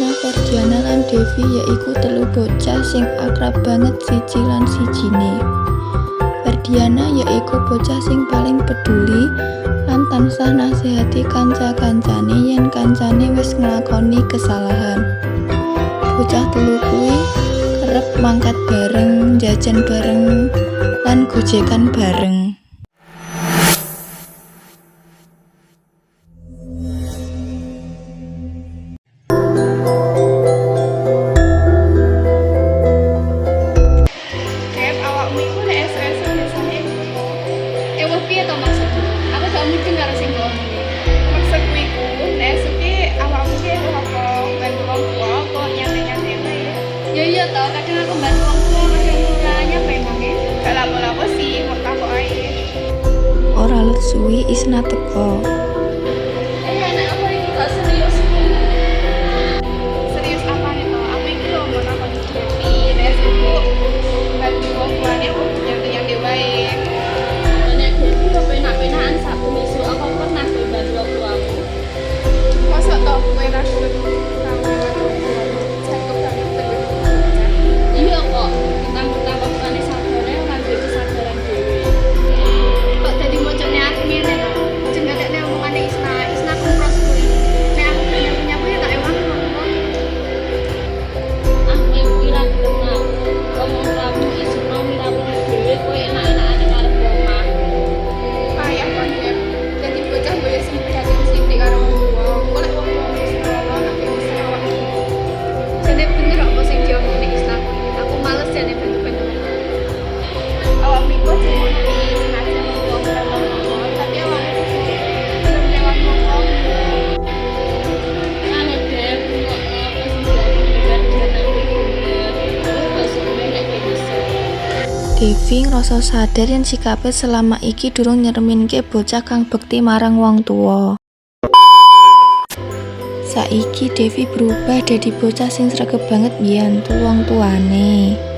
Isna, Ferdiana lan Devi yaiku telu bocah sing akrab banget siji lan sijine. Ferdiana yaiku bocah sing paling peduli lan tansah nasihati kanca-kancane yen kancane wis nglakoni kesalahan. Bocah telu kuwi kerep mangkat bareng, jajan bareng, lan gojekan bareng. Iya toh, kadang aku bantu wong tua masih umurnya pengen gak lapo-lapo sih, kok takut aja. Ora let suwi Isna teko. Anak aku ini gak serius. Serius apa nih toh? Aku ini loh mau takut Devi, aku bantu wong tua nih, aku yang baik. Banyak Devi kok penak-penakan Sabtu Minggu, aku pernah bantu wong tua aku. Masa toh gue langsung Devi ngrasa sadar yen sikape selama iki durung nyerminke bocah kang bekti marang wong tuwa. Saiki Devi berubah dadi bocah sing sregep banget mbiyantu wong tuane.